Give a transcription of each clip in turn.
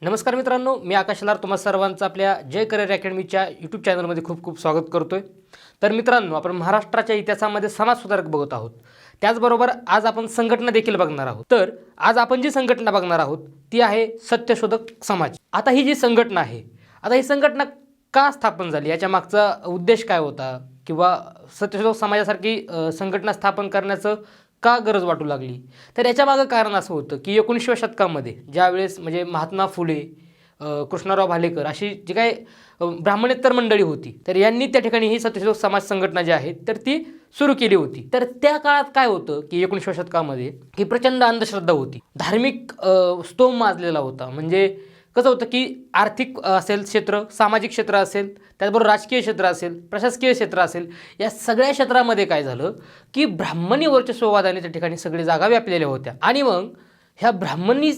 नमस्कार मित्रांनो, मी आकाश लार तुम्हा सर्वांचं आपल्या जय करिअर अकॅडमीच्या यूट्यूब चॅनलमध्ये खूप खूप स्वागत करतोय। तर मित्रांनो, आपण महाराष्ट्राच्या इतिहासामध्ये समाजसुधारक बघत आहोत। त्याचबरोबर आज आपण संघटना देखील बघणार आहोत। तर आज आपण जी संघटना बघणार आहोत ती आहे सत्यशोधक समाज। आता ही जी संघटना आहे, आता ही संघटना का स्थापन झाली, याच्या मागचा उद्देश काय होता, किंवा सत्यशोधक समाजासारखी संघटना स्थापन करण्याचं का गरज वाटू लागली, तर याच्या मागं कारण असं होतं की 19व्या शतकामध्ये ज्यावेळेस म्हणजे महात्मा फुले, कृष्णराव भालेकर अशी जी काही ब्राह्मणेतर मंडळी होती, तर यांनी त्या ठिकाणी ही सत्यशोधक समाज संघटना जी आहे तर ती सुरू केली होती। तर त्या काळात काय होतं की 19व्या शतकामध्ये ही प्रचंड अंधश्रद्धा होती, धार्मिक स्तोम माजलेला होता। म्हणजे कसं होतं की आर्थिक असेल क्षेत्र, सामाजिक क्षेत्र असेल, त्याचबरोबर राजकीय क्षेत्र असेल, प्रशासकीय क्षेत्र असेल, या सगळ्या क्षेत्रामध्ये काय झालं की ब्राह्मणी वर्चस्ववादाने त्या ठिकाणी सगळी जागा व्यापलेल्या होत्या। आणि मग ह्या ब्राह्मणी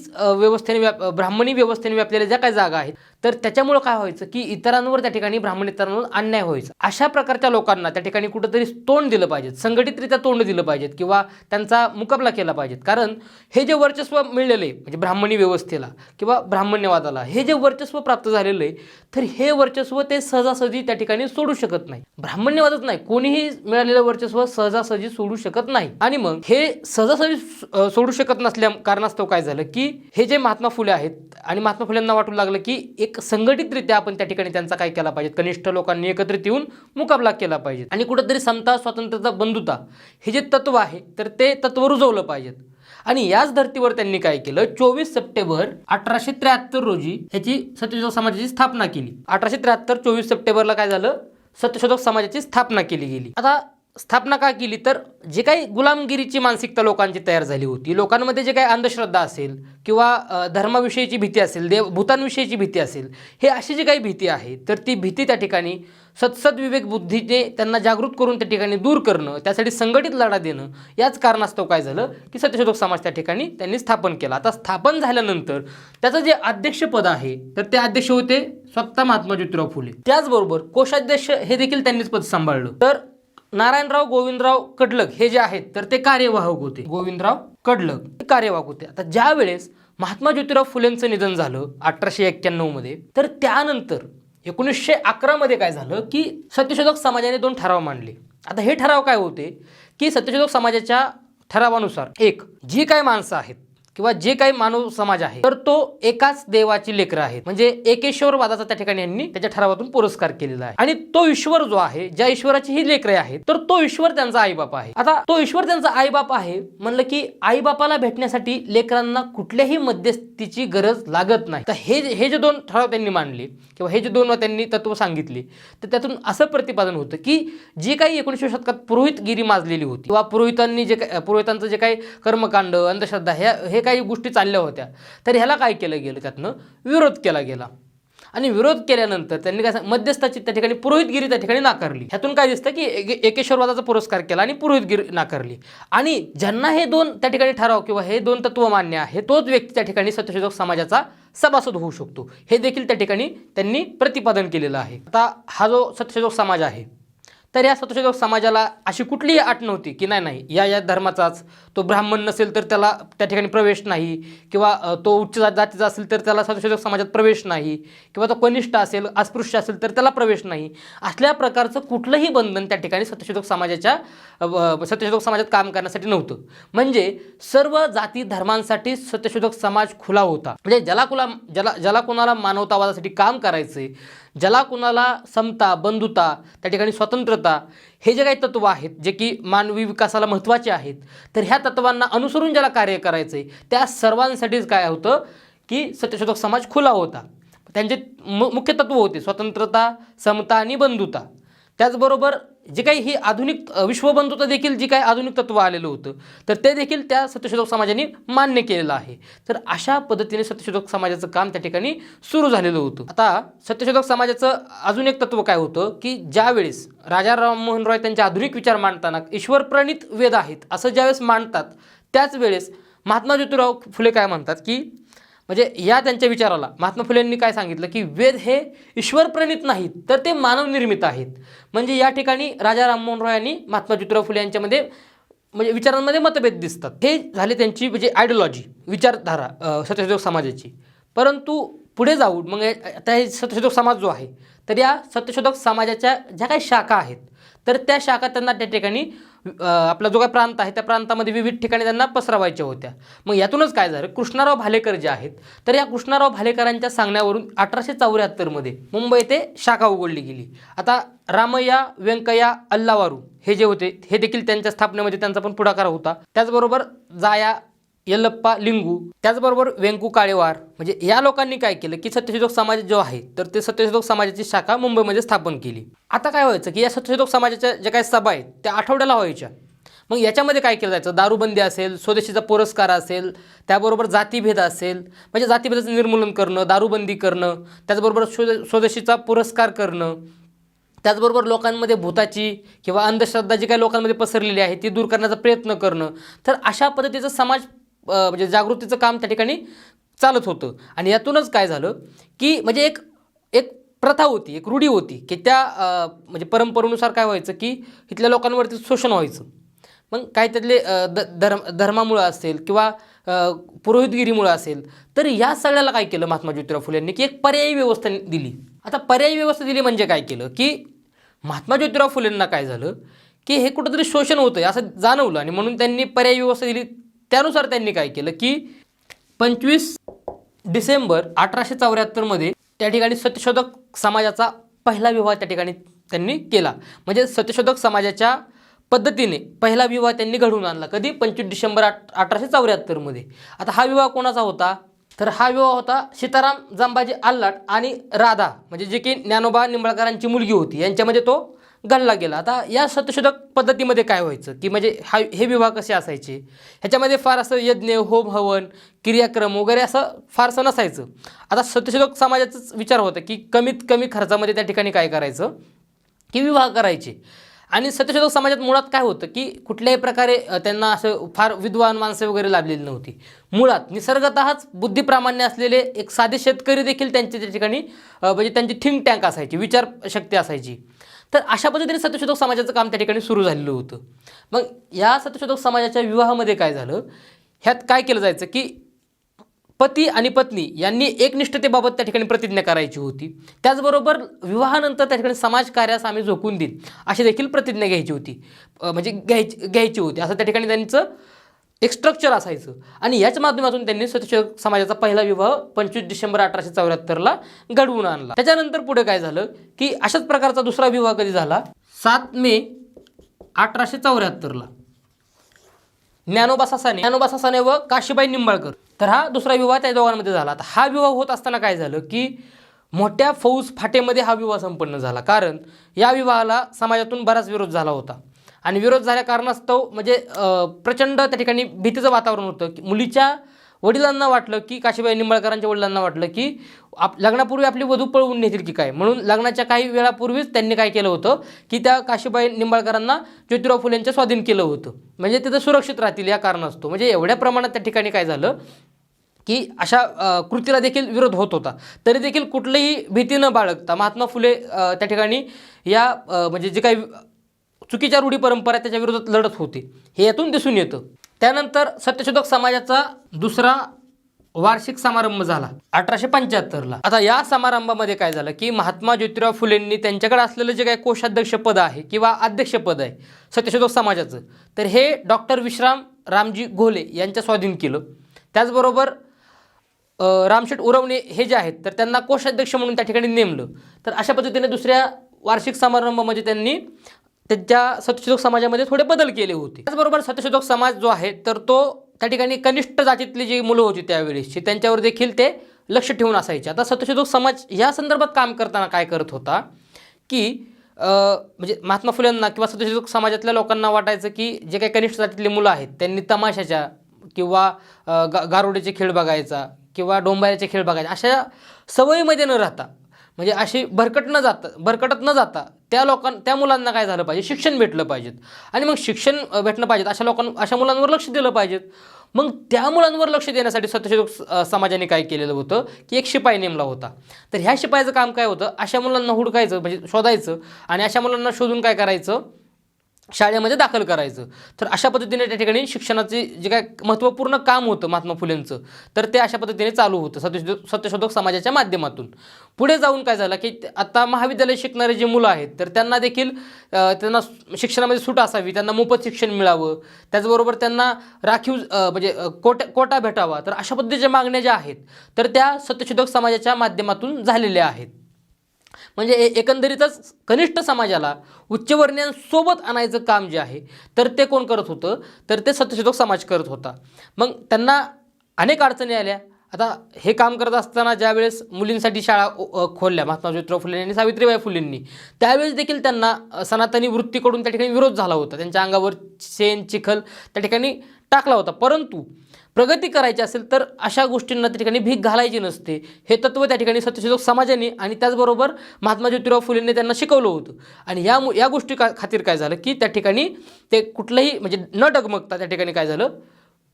व्यवस्थेने व्यापलेल्या ज्या काही जागा आहेत, तर त्याच्यामुळे काय व्हायचं की इतरांवर त्या ठिकाणी ब्राह्मणेतरांवर अन्याय व्हायचा। अशा प्रकारच्या लोकांना त्या ठिकाणी कुठंतरी तोंड दिलं पाहिजे, संघटितरित्या तोंड दिलं पाहिजे, किंवा त्यांचा मुकाबला केला पाहिजे। कारण हे जे वर्चस्व मिळलेलं आहे म्हणजे ब्राह्मणी व्यवस्थेला किंवा ब्राह्मण्यवादाला हे जे वर्चस्व प्राप्त झालेलं आहे, तर हे वर्चस्व ते सहजासहजी त्या ठिकाणी सोडू शकत नाही। ब्राह्मण्यवादच नाही, कोणीही मिळालेलं वर्चस्व सहजासहजी सोडू शकत नाही। आणि मग हे सहजासहजी सोडू शकत नसल्या कारणास्तव काय झालं की हे जे महात्मा फुले आहेत आणि महात्मा फुलेंना वाटू लागलं की एक संघटितरित्या आपण त्या ठिकाणी त्यांचा काय केला पाहिजे, कनिष्ठ लोकांनी एकत्रित येऊन मुकाबला केला पाहिजे आणि कुठेतरी समता, स्वातंत्र्यता, बंधुता हे जे तत्व आहे तर ते तत्व रुजवलं पाहिजेत। आणि याच धर्तीवर त्यांनी काय केलं, 24 सप्टेंबर 1873 रोजी ह्याची सत्यशोधक समाजाची स्थापना केली। 1873 24 सप्टेंबरला काय झालं, सत्यशोधक समाजाची स्थापना केली गेली। आता स्थापना का केली, तर जे काही गुलामगिरीची मानसिकता लोकांची तयार झाली होती, लोकांमध्ये जे काही अंधश्रद्धा असेल किंवा धर्माविषयीची भीती असेल, भूतांविषयीची भीती असेल, हे अशी जी काही भीती आहे तर ती भीती त्या ठिकाणी सत्सद्विवेक बुद्धीने त्यांना जागृत करून त्या ठिकाणी दूर करणं, त्यासाठी संघटित लढा देणं, याच कारणास्तव काय झालं की सत्यशोधक समाज त्या ठिकाणी त्यांनी स्थापन केला। आता स्थापन झाल्यानंतर त्याचं जे अध्यक्षपद आहे तर ते अध्यक्ष होते स्वतः महात्मा ज्योतिराव फुले। त्याचबरोबर कोषाध्यक्ष हे देखील त्यांनीच पद सांभाळलं। तर नारायणराव गोविंदराव कडलग हे जे आहेत तर ते कार्यवाहक होते, गोविंदराव कडलग कार्यवाहक होते। आता ज्या वेळेस महात्मा ज्योतिराव फुलेंचं निधन झालं 1891 मध्ये, तर त्यानंतर 1911 मध्ये काय झालं की सत्यशोधक समाजाने 2 ठराव मांडले। आता हे ठराव काय होते की सत्यशोधक समाजाच्या ठरावानुसार एक जी काही माणसं आहेत किंवा जे काही मानव समाज आहे तर तो एकाच देवाची लेकरं आहेत, म्हणजे एकेश्वरवादाचा त्या ठिकाणी यांनी त्याच्या ठरावातून पुरस्कार केलेला आहे। आणि तो ईश्वर जो आहे, ज्या ईश्वराची ही लेकरे आहेत, तर तो ईश्वर त्यांचा आईबाप आहे। आता तो ईश्वर त्यांचा आईबाप आहे म्हणलं की आईबापाला भेटण्यासाठी लेकरांना कुठल्याही मध्यस्थीची गरज लागत नाही। तर हे जे 2 ठराव त्यांनी मांडले किंवा हे जे 2 त्यांनी तत्व सांगितले, तर त्यातून असं प्रतिपादन होतं की जी काही 19व्या शतकात पुरोहितगिरी माजलेली होती किंवा पुरोहितांचं जे काही कर्मकांड, अंधश्रद्धा हे काही गोष्टी चालल्या होत्या, तर ह्याला काय केलं गेलं, त्यातनं विरोध केला गेला। आणि विरोध केल्यानंतर त्यांनी काय मध्यस्थाची त्या ठिकाणी पुरोहितगिरी त्या ठिकाणी नाकारली। ह्यातून काय दिसतं की एकेश्वरवादाचा पुरस्कार केला आणि पुरोहितगिरी नाकारली। आणि ज्यांना हे 2 त्या ठिकाणी ठराव किंवा हे 2 तत्व मान्य आहे, तोच व्यक्ती त्या ठिकाणी सत्यशोधक समाजाचा सभासद होऊ शकतो, हे देखील त्या ठिकाणी त्यांनी प्रतिपादन केलेलं आहे। आता हा जो सत्यशोधक समाज आहे, तर या सत्यशोधक समाजाला अशी कुठलीही अट नव्हती की नाही या धर्माचाच, तो ब्राह्मण नसेल तर त्याला त्या ठिकाणी प्रवेश नाही, किंवा तो उच्च जातीचा असेल तर त्याला सत्यशोधक समाजात प्रवेश नाही, किंवा तो कनिष्ठ असेल, अस्पृश्य असेल तर त्याला प्रवेश नाही। असल्या प्रकारचं कुठलंही बंधन त्या ठिकाणी सत्यशोधक समाजात काम करण्यासाठी नव्हतं। म्हणजे सर्व जाती धर्मांसाठी सत्यशोधक समाज खुला होता। म्हणजे ज्याला कोणाला मानवतावादासाठी काम करायचंय, ज्याला कुणाला समता, बंधुता, त्या ठिकाणी स्वतंत्रता हे जे काही तत्व आहेत जे की मानवी विकासाला महत्त्वाचे आहेत, तर ह्या तत्वांना अनुसरून ज्याला कार्य करायचंय त्या सर्वांसाठीच काय होतं की सत्यशोधक समाज खुला होता। त्यांचे मुख्य तत्व होते स्वतंत्रता, समता आणि बंधुता। त्याचबरोबर जे काही ही आधुनिक विश्वबंधुता देखील जी काही आधुनिक तत्व आलेलं होतं, तर ते देखील त्या सत्यशोधक समाजाने मान्य केलेलं आहे। तर अशा पद्धतीने सत्यशोधक समाजाचं काम त्या ठिकाणी सुरू झालेलं होतं। आता सत्यशोधक समाजाचं अजून एक तत्व काय होतं की ज्यावेळेस राजा राममोहन रॉय त्यांचे आधुनिक विचार मांडताना ईश्वर प्रणित वेद आहेत असं ज्यावेळेस मांडतात, त्याच वेळेस महात्मा ज्योतिराव फुले काय म्हणतात की म्हणजे या त्यांच्या विचाराला महात्मा फुलेंनी काय सांगितलं की वेद हे ईश्वर प्रणित नाहीत, तर ते मानवनिर्मित आहेत। म्हणजे या ठिकाणी राजा राममोहन रॉय आणि महात्मा ज्योतिराव फुले यांच्यामध्ये म्हणजे विचारांमध्ये मतभेद दिसतात। हे झाले त्यांची म्हणजे आयडिओलॉजी, विचारधारा सत्यशोधक समाजाची। परंतु पुढे जाऊन मग आता हे सत्यशोधक समाज जो आहे, तर या सत्यशोधक समाजाच्या ज्या काही शाखा आहेत, तर त्या शाखा त्यांना त्या ठिकाणी आपला जो काही प्रांत आहे त्या प्रांतामध्ये विविध ठिकाणी त्यांना पसरवायच्या होत्या. मग यातूनच काय झालं, कृष्णराव भालेकर जे आहेत, तर या कृष्णराव भालेकरांच्या सांगण्यावरून 1874 मध्ये मुंबई येथे शाखा उघडली गेली. आता रामय्या व्यंकय्या अल्लावारू हे जे होते, हे देखील त्यांच्या स्थापनेमध्ये त्यांचा पण पुढाकार होता. त्याचबरोबर जाया यल्लप्पा लिंगू, त्याचबरोबर व्यंकू काळेवार, म्हणजे या लोकांनी काय केलं की सत्यशोधक समाज जो आहे, तर ते सत्यशोधक समाजाची शाखा मुंबईमध्ये स्थापन केली. आता काय व्हायचं की या सत्यशोधक समाजाच्या ज्या काही सभा आहेत त्या आठवड्याला व्हायच्या. मग याच्यामध्ये काय केलं जायचं, दारूबंदी असेल, स्वदेशीचा पुरस्कार असेल, त्याबरोबर जातीभेद असेल, म्हणजे जातीभेदाचं निर्मूलन करणं, दारूबंदी करणं, त्याचबरोबर स्वदेशीचा पुरस्कार करणं, त्याचबरोबर लोकांमध्ये भूताची किंवा अंधश्रद्धा जी काही लोकांमध्ये पसरलेली आहे ती दूर करण्याचा प्रयत्न करणं. तर अशा पद्धतीचं समाज म्हणजे जागृतीचं काम त्या ठिकाणी चालत होतं. आणि यातूनच काय झालं की म्हणजे एक एक प्रथा होती, एक रूढी होती की त्या म्हणजे परंपरेनुसार काय व्हायचं की इथल्या लोकांवरती शोषण व्हायचं. मग काय त्यातले धर्मामुळं असेल किंवा पुरोहितगिरीमुळं असेल, तर या सगळ्याला काय केलं महात्मा ज्योतिराव फुले यांनी की एक पर्यायी व्यवस्था दिली. आता पर्यायी व्यवस्था दिली म्हणजे काय केलं की महात्मा ज्योतिराव फुलेंना काय झालं की हे कुठंतरी शोषण होतं आहे असं जाणवलं, आणि म्हणून त्यांनी पर्यायी व्यवस्था दिली. त्यानुसार त्यांनी काय केलं की 25 डिसेंबर 1874 मध्ये त्या ठिकाणी सत्यशोधक समाजाचा पहिला विवाह त्या ठिकाणी त्यांनी केला. म्हणजे सत्यशोधक समाजाच्या पद्धतीने पहिला विवाह त्यांनी घडवून आणला. कधी? 25 डिसेंबर 1874 मध्ये. आता हा विवाह कोणाचा होता, तर हा विवाह होता सीताराम जांबाजी आल्हाट आणि राधा, म्हणजे जे की ज्ञानोबा निंबाळकरांची मुलगी होती, यांच्यामध्ये तो घडला गेला. आता या सत्यशोधक पद्धतीमध्ये काय व्हायचं की म्हणजे हे विवाह कसे असायचे, ह्याच्यामध्ये फार असं यज्ञ, होम हवन, क्रियाक्रम वगैरे असं फारसं नसायचं. आता सत्यशोधक समाजाचाच विचार होता की कमीत कमी खर्चामध्ये त्या ठिकाणी काय करायचं की विवाह करायचे. आणि सत्यशोधक समाजात मुळात काय होतं की कुठल्याही प्रकारे त्यांना असं फार विद्वान माणसं वगैरे लाभलेली नव्हती. मुळात निसर्गतःच बुद्धिप्रामाण्य असलेले एक साधे शेतकरी देखील त्यांच्या त्या ठिकाणी म्हणजे त्यांची थिंक टँक असायची, विचारशक्ती असायची. तर अशा पद्धतीने सत्यशोधक समाजाचं काम त्या ठिकाणी सुरू झालेलं होतं. मग या सत्यशोधक समाजाच्या विवाहामध्ये काय झालं, ह्यात काय केलं जायचं की पती आणि पत्नी यांनी एकनिष्ठतेबाबत त्या ठिकाणी प्रतिज्ञा करायची होती. त्याचबरोबर विवाहानंतर त्या ठिकाणी समाजकार्यास आम्ही झोकून देईन अशी देखील प्रतिज्ञा घ्यायची होती, म्हणजे घ्यायची होती. असं त्या ठिकाणी त्यांचं एक स्ट्रक्चर असायचं. आणि याच माध्यमातून त्यांनी सत्यशोधक समाजाचा पहिला विवाह 25 डिसेंबर 1874ला घडवून आणला. त्याच्यानंतर पुढे काय झालं की अशाच प्रकारचा दुसरा विवाह कधी झाला, 7 मे 1874ला ज्ञानोबा सासाने व काशीबाई निंबाळकर. तर हा दुसरा विवाह त्या दोघांमध्ये झाला. आता हा विवाह होत असताना काय झालं की मोठ्या फौज फाटेमध्ये हा विवाह संपन्न झाला. कारण या विवाहाला समाजातून बराच विरोध झाला होता. आणि विरोध झाल्या कारणास्तव म्हणजे प्रचंड त्या ठिकाणी भीतीचं वातावरण होतं की मुलीच्या वडिलांना वाटलं की काशीबाई निंबाळकरांच्या वडिलांना वाटलं की लग्नापूर्वी आपली वधू पळवून नेतील की काय, म्हणून लग्नाच्या काही वेळापूर्वीच त्यांनी काय केलं होतं की त्या काशीबाई निंबाळकरांना ज्योतिराव फुलेंच्या स्वाधीन केलं होतं, म्हणजे तिथं सुरक्षित राहतील या कारणास्तव. म्हणजे एवढ्या प्रमाणात त्या ठिकाणी काय झालं की अशा कृतीला देखील विरोध होत होता. तरी देखील कुठलीही भीती न बाळगता महात्मा फुले त्या ठिकाणी या म्हणजे जे काही चुकीच्या रूढी परंपरा त्याच्या विरोधात लढत होते, हे यातून दिसून येतं. त्यानंतर सत्यशोधक समाजाचा दुसरा वार्षिक समारंभ झाला 1875ला. आता या समारंभामध्ये काय झालं की महात्मा ज्योतिराव फुलेंनी त्यांच्याकडे असलेलं जे काही कोषाध्यक्ष पद आहे किंवा अध्यक्षपद आहे सत्यशोधक समाजाचं, तर हे डॉक्टर विश्राम रामजी घोले यांच्या स्वाधीन केलं. त्याचबरोबर रामशेठ उरवणे हे जे आहेत तर त्यांना कोषाध्यक्ष म्हणून त्या ठिकाणी नेमलं. तर अशा पद्धतीने दुसऱ्या वार्षिक समारंभामध्ये त्यांनी त्यांच्या सत्यशोधक समाजामध्ये थोडे बदल केले होते. त्याचबरोबर सत्यशोधक समाज जो आहे तर तो त्या ठिकाणी कनिष्ठ जातीतली जी मुलं होती त्यावेळेसची त्यांच्यावर देखील ते लक्ष ठेवून असायचे. आता सत्यशोधक समाज या संदर्भात काम करताना काय करत होता की म्हणजे महात्मा फुलेंना किंवा सत्यशोधक समाजातल्या लोकांना वाटायचं की जे काही कनिष्ठ जातीतली मुलं आहेत त्यांनी तमाशाच्या किंवा गारोडीचे खेळ बघायचा किंवा डोंबाऱ्याचे खेळ बघायचे अशा सवयीमध्ये न राहता, म्हणजे अशी भरकटत न जाता त्या मुलांना काय झालं पाहिजे, शिक्षण भेटलं पाहिजेत. आणि मग शिक्षण भेटणं पाहिजेत अशा मुलांवर लक्ष दिलं पाहिजेत. मग त्या मुलांवर लक्ष देण्यासाठी सत्यशोधक समाजाने काय केलेलं होतं की एक शिपाई नेमला होता. तर ह्या शिपायाचं काम काय होतं, अशा मुलांना हुडकायचं म्हणजे शोधायचं आणि अशा मुलांना शोधून काय करायचं शाळेमध्ये दाखल करायचं. तर अशा पद्धतीने त्या ठिकाणी शिक्षणाचे जे काय महत्त्वपूर्ण काम होतं महात्मा फुलेंचं, तर ते अशा पद्धतीने चालू होतं सत्यशोधक समाजाच्या माध्यमातून. पुढे जाऊन काय झालं की आता महाविद्यालय शिकणारे जे मुलं आहेत तर त्यांना देखील त्यांना शिक्षणामध्ये सूट असावी, त्यांना मोफत शिक्षण मिळावं, त्याचबरोबर त्यांना राखीव कोटा भेटावा. तर अशा पद्धतीच्या मागण्या ज्या आहेत तर त्या सत्यशोधक समाजाच्या माध्यमातून झालेल्या आहेत. म्हणजे एकंदरीतच कनिष्ठ समाजाला उच्चवर्णीयांसोबत आणायचं काम जे आहे तर ते कोण करत होतं, तर ते सत्यशोधक समाज करत होता. मग त्यांना अनेक अडचणी आल्या. आता हे काम करत असताना ज्यावेळेस मुलींसाठी शाळा खोलल्या महात्मा ज्योतिराव फुले आणि सावित्रीबाई फुलेंनी, त्यावेळेस देखील त्यांना सनातनी वृत्तीकडून त्या ठिकाणी विरोध झाला होता. त्यांच्या अंगावर शेण चिखल त्या ठिकाणी टाकला होता. परंतु प्रगती करायची असेल तर अशा गोष्टींना त्या ठिकाणी भीक घालायची नसते, हे तत्त्व त्या ठिकाणी सत्यशोधक समाजाने आणि त्याचबरोबर महात्मा ज्योतिराव फुलेंनी त्यांना शिकवलं होतं. आणि या गोष्टी खातीर काय झालं की त्या ठिकाणी ते कुठलंही म्हणजे न डगमगता त्या ठिकाणी काय झालं,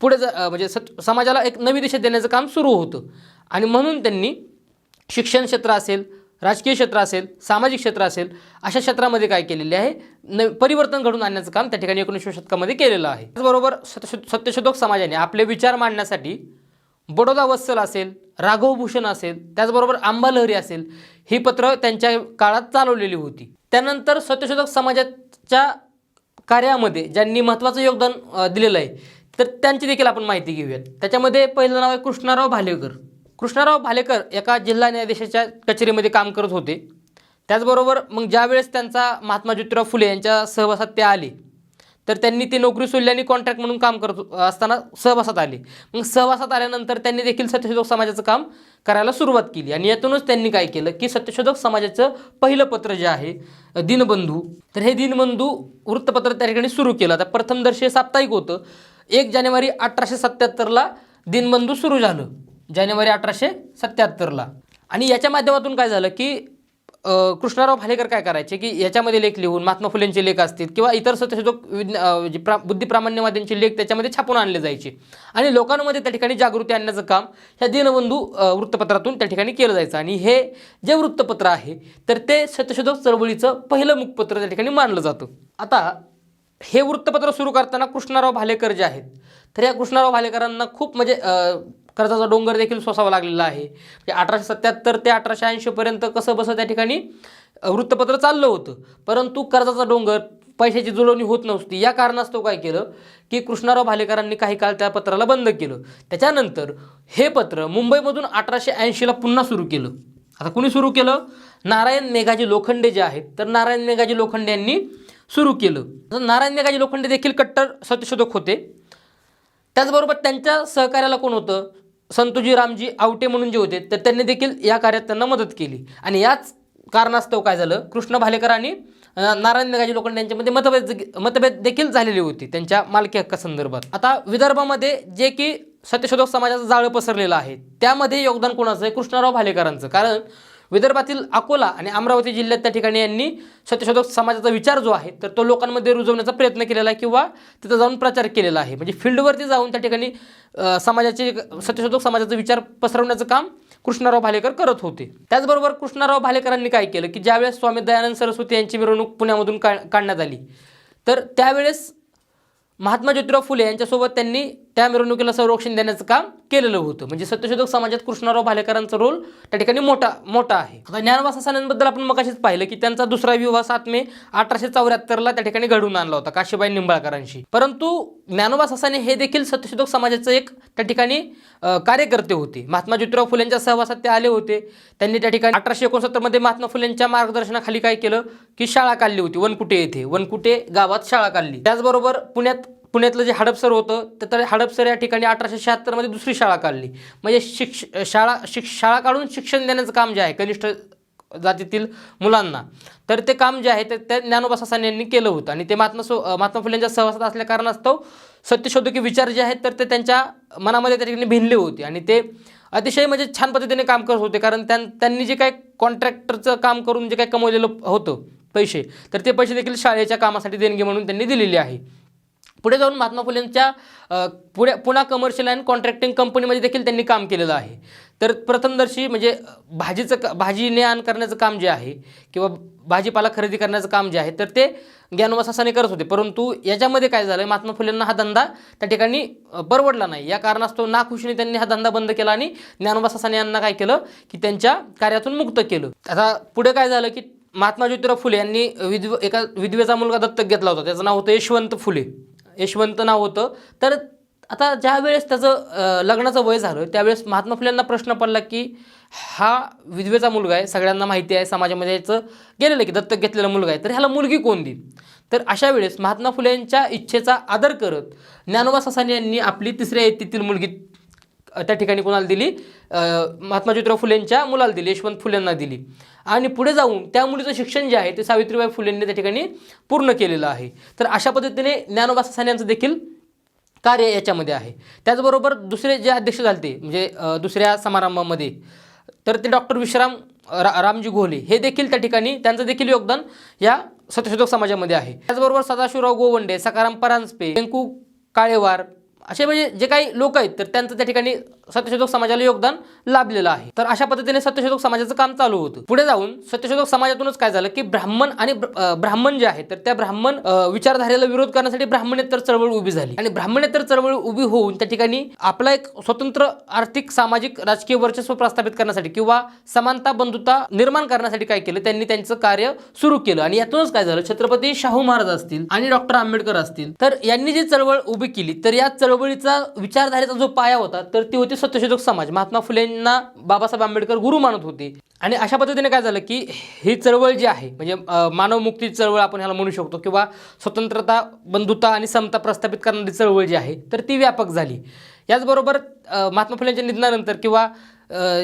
पुढे म्हणजे समाजाला एक नवी दिशा देण्याचं काम सुरू होतं. आणि म्हणून त्यांनी शिक्षण क्षेत्र असेल, राजकीय क्षेत्र असेल, सामाजिक क्षेत्र असेल, अशा क्षेत्रामध्ये काय केलेले आहे, परिवर्तन घडून आणण्याचं काम त्या ठिकाणी 19व्या शतकामध्ये केलेलं आहे. त्याचबरोबर सत्यशोधक समाजाने आपले विचार मांडण्यासाठी बडोदा वत्सल असेल, राघव भूषण असेल, त्याचबरोबर आंबालहरी असेल, ही पत्र त्यांच्या काळात चालवलेली होती. त्यानंतर सत्यशोधक समाजाच्या कार्यामध्ये ज्यांनी महत्त्वाचं योगदान दिलेलं आहे तर त्यांची देखील आपण माहिती घेऊयात. त्याच्यामध्ये पहिलं नाव आहे कृष्णाराव भालेकर. कृष्णाराव भालेकर एका जिल्हा न्यायाधीशाच्या कचेरीमध्ये काम करत होते. त्याचबरोबर मग ज्यावेळेस त्यांचा महात्मा ज्योतिराव फुले यांच्या सहवासात ते आले तर त्यांनी ती नोकरी सोडली आणि कॉन्ट्रॅक्ट म्हणून काम करत असताना सहवासात आले. मग सहवासात आल्यानंतर त्यांनी देखील सत्यशोधक समाजाचं काम करायला सुरुवात केली. आणि यातूनच त्यांनी काय केलं की सत्यशोधक समाजाचं पहिलं पत्र जे आहे दिनबंधू, तर हे दिनबंधू वृत्तपत्र त्या ठिकाणी सुरू केलं. आता प्रथमदर्शी साप्ताहिक होतं. 1 जानेवारी 1877ला दिनबंधू सुरू झालं, जानेवारी 1877ला. आणि याच्या माध्यमातून काय झालं की कृष्णाराव भालेकर काय करायचे की याच्यामध्ये लेख लिहून महात्मा फुलेंचे लेख असतील किंवा इतर सत्यशोधक बुद्धिप्रामाण्यवादींचे लेख त्याच्यामध्ये छापून आणले जायचे आणि लोकांमध्ये त्या ठिकाणी जागृती आणण्याचं काम ह्या दिनबंधू वृत्तपत्रातून त्या ठिकाणी केलं जायचं. आणि हे जे वृत्तपत्र आहे तर ते सत्यशोधक चळवळीचं पहिलं मुखपत्र त्या ठिकाणी मानलं जातं. आता हे वृत्तपत्र सुरू करताना कृष्णाराव भालेकर जे आहेत तर या कृष्णाराव भालेकरांना खूप म्हणजे कर्जाचा डोंगर देखील सोसावा लागलेला आहे. म्हणजे 1877 ते 1880पर्यंत कसं बसं त्या ठिकाणी वृत्तपत्र चाललं होतं, परंतु कर्जाचा डोंगर, पैशाची जुळवणी होत नव्हती. या कारणास्तव काय केलं की कृष्णाराव भालेकरांनी काही काळ त्या पत्राला बंद केलं. त्याच्यानंतर हे पत्र मुंबईमधून 1880ला पुन्हा सुरू केलं. आता कुणी सुरू केलं? नारायण मेघाजी लोखंडे जे आहेत तर नारायण मेघाजी लोखंडे यांनी सुरू केलं. नारायण मेघाजी लोखंडे देखील कट्टर सत्यशोधक होते. त्याचबरोबर त्यांच्या सहकार्याला कोण होतं? संतोजी रामजी आवटे म्हणून जे होते तर त्यांनी देखील या कार्यात त्यांना मदत केली. आणि याच कारणास्तव काय झालं, कृष्ण भालेकर आणि नारायण मेघाजी लोखंडे यांच्यामध्ये मतभेद देखील झालेली होती त्यांच्या मालकी हक्कासंदर्भात. आता विदर्भामध्ये जे की सत्यशोधक समाजाचं जाळं पसरलेलं आहे त्यामध्ये योगदान कोणाचं आहे? कृष्णाराव भालेकरांचं. कारण विदर्भातील अकोला आणि अमरावती जिल्ह्यात त्या ठिकाणी यांनी सत्यशोधक समाजाचा विचार जो आहे तर तो लोकांमध्ये रुजवण्याचा प्रयत्न केलेला आहे किंवा तिथं जाऊन प्रचार केलेला आहे. म्हणजे फील्डवरती जाऊन त्या ठिकाणी सत्यशोधक समाजाचा विचार पसरवण्याचं काम कृष्णाराव भालेकर करत होते. त्याचबरोबर कृष्णाराव भालेकरांनी काय केलं की ज्यावेळेस स्वामी दयानंद सरस्वती यांची मिरवणूक पुण्यामधून काढण्यात आली तर त्यावेळेस महात्मा ज्योतिराव फुले यांच्यासोबत त्यांनी त्या मिरवणुकीला संरक्षण देण्याचं काम केलेलं होतं. म्हणजे सत्यशोधक समाजात कृष्णाराव भालेकरांचा रोल त्या ठिकाणी मोठा आहे. आता ज्ञानोबा सासांबद्दल आपण मगाशीच पाहिलं की त्यांचा दुसरा विवाह 7 मे 1874ला त्या ठिकाणी घडवून आणला होता काशीबाई निंबाळकरांशी. परंतु ज्ञानोबा सासाने हे देखील सत्यशोधक समाजाचं एक त्या ठिकाणी कार्यकर्ते होते. महात्मा ज्योतिराव फुलेंच्या सहवासात ते आले होते. त्यांनी त्या ठिकाणी 1869मध्ये महात्मा फुलेंच्या मार्गदर्शनाखाली काय केलं की शाळा काढली होती वनकुटे येथे. वनकुटे गावात शाळा काढली. त्याचबरोबर पुण्यातलं जे हडपसर होतं तर हडपसर या ठिकाणी 1876मध्ये दुसरी शाळा काढली. म्हणजे शाळा काढून शिक्षण देण्याचं काम जे आहे कनिष्ठ जातीतील मुलांना तर ते काम जे आहे ते ज्ञानोबा सासाने यांनी केलं होतं. आणि ते महात्मा फुलेंच्या सहवासात असल्या कारणास्तव सत्यशोधकी विचार जे आहेत तर ते त्यांच्या मनामध्ये त्या ठिकाणी भिनले होते. आणि ते अतिशय म्हणजे छान पद्धतीने काम करत होते. कारण त्यांनी जे काय कॉन्ट्रॅक्टरचं काम करून जे काय कमवलेलं होतं पैसे तर ते पैसे देखील शाळेच्या कामासाठी देणगी म्हणून त्यांनी दिलेली आहे. पुढे जाऊन महात्मा फुलेंच्या पुणा कमर्शियल अँड कॉन्ट्रॅक्टिंग कंपनीमध्ये देखील त्यांनी काम केलेलं आहे. तर प्रथमदर्शी म्हणजे भाजी ने आण करण्याचं काम जे आहे किंवा भाजीपाला खरेदी करण्याचं काम जे आहे तर ते ज्ञानोबा सासाने करत होते, परंतु याच्यामध्ये काय झालं, महात्मा फुलेंना हा धंदा त्या ठिकाणी परवडला नाही. या कारणास्तव नाखुशीने त्यांनी हा धंदा बंद केला आणि ज्ञानोबा सासाने यांना काय केलं की त्यांच्या कार्यातून मुक्त केलं. आता पुढे काय झालं की महात्मा ज्योतिराव फुले यांनी एका विधवेचा मुलगा दत्तक घेतला होता. त्याचं नाव होतं यशवंत फुले, यशवंत नाव होतं. तर आता ज्या वेळेस त्याचं लग्नाचं वय झालं त्यावेळेस महात्मा फुलेंना प्रश्न पडला की हा विधवेचा मुलगा आहे, सगळ्यांना माहिती आहे, समाजामध्ये याचं गेलेलं की दत्तक घेतलेला मुलगा आहे, तर ह्याला मुलगी कोण देईल. तर अशा वेळेस महात्मा फुलेंच्या इच्छेचा आदर करत ज्ञानोबा सासाने यांनी आपली तिसऱ्या यत्तीतील मुलगी त्या ठिकाणी कोणाला दिली, महात्मा ज्योतिराव फुलेंच्या मुलाला दिली, यशवंत फुलेंना दिली. आणि पुढे जाऊन त्या मुलीचं शिक्षण जे आहे ते सावित्रीबाई फुलेंनी त्या ठिकाणी पूर्ण केलेलं आहे. तर अशा पद्धतीने ज्ञानोबा सासाने यांचं देखील कार्य याच्यामध्ये आहे. त्याचबरोबर दुसरे जे अध्यक्ष झाले म्हणजे दुसऱ्या समारंभामध्ये तर ते डॉक्टर विश्राम रामजी घोले हे देखील त्या ठिकाणी त्यांचं देखील योगदान या सत्यशोधक समाजामध्ये आहे. त्याचबरोबर सदाशिवराव गोवंडे, सखाराम परांजपे, व्यंकू काळेवार असे म्हणजे जे काही लोक आहेत तर त्यांचं त्या ठिकाणी सत्यशोधक समाजाला योगदान लाभलेलं आहे. तर अशा पद्धतीने सत्यशोधक समाजाचं काम चालू होतं. पुढे जाऊन सत्यशोधक समाजातूनच काय झालं की ब्राह्मण आणि ब्राह्मण जे आहे तर त्या ब्राह्मण विचारधारेला विरोध करण्यासाठी ब्राह्मणेतर चळवळ उभी झाली आणि ब्राह्मणेतर चळवळ उभी होऊन त्या ठिकाणी आपला एक स्वतंत्र आर्थिक, सामाजिक, राजकीय वर्चस्व प्रस्थापित करण्यासाठी किंवा समानता, बंधुता निर्माण करण्यासाठी काय केलं, त्यांनी त्यांचं कार्य सुरू केलं. आणि यातूनच काय झालं, छत्रपती शाहू महाराज असतील आणि डॉक्टर आंबेडकर असतील तर यांनी जी चळवळ उभी केली तर या चळवळीचा विचारधारेचा जो पाया होता तर ती होती सत्यशोधक समाज. महात्मा फुलेंना बाबासाहेब आंबेडकर गुरु मानत होते. आणि अशा पद्धतीने काय झालं की ही चळवळ जी आहे म्हणजे मानवमुक्ती चळवळ आपण ह्याला म्हणू शकतो किंवा स्वतंत्रता, बंधुता आणि समता प्रस्थापित करणारी चळवळ जी आहे तर ती व्यापक झाली. याचबरोबर महात्मा फुलेंच्या निधनानंतर किंवा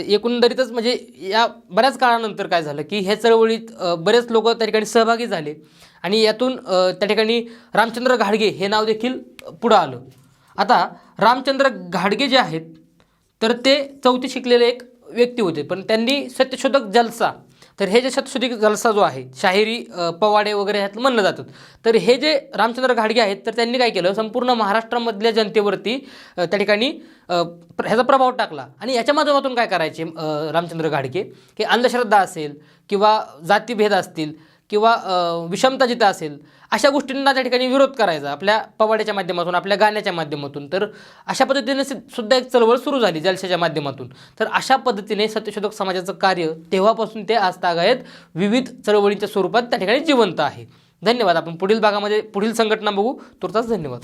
एकंदरीतच म्हणजे या बऱ्याच काळानंतर काय झालं की ह्या चळवळीत बरेच लोक त्या ठिकाणी सहभागी झाले आणि यातून त्या ठिकाणी रामचंद्र घाडगे हे नाव देखील पुढं आलं. आता रामचंद्र घाडगे जे आहेत तर ते 4थी शिकलेले एक व्यक्ती होते, पण त्यांनी सत्यशोधक जलसा, तर हे जे सत्यशोधक जलसा जो आहे शाहिरी, पवाडे वगैरे ह्यातलं म्हणलं जातं, तर हे जे रामचंद्र घाडगे आहेत तर त्यांनी काय केलं, संपूर्ण महाराष्ट्रामधल्या जनतेवरती त्या ठिकाणी ह्याचा प्रभाव टाकला. आणि याच्या माध्यमातून काय करायचे रामचंद्र घाडगे की अंधश्रद्धा असेल किंवा जातीभेद असतील किंवा विषमता जिथं असेल अशा गोष्टींना त्या ठिकाणी विरोध करायचा आपल्या पवाड्याच्या माध्यमातून, आपल्या गाण्याच्या माध्यमातून. तर अशा पद्धतीने सुद्धा एक चळवळ सुरू झाली जलशाच्या माध्यमातून. तर अशा पद्धतीने सत्यशोधक समाजाचं कार्य तेव्हापासून ते आज तागायत विविध चळवळींच्या स्वरूपात त्या ठिकाणी जिवंत आहे. धन्यवाद. आपण पुढील भागामध्ये पुढील संघटना बघू. तुर्तास धन्यवाद.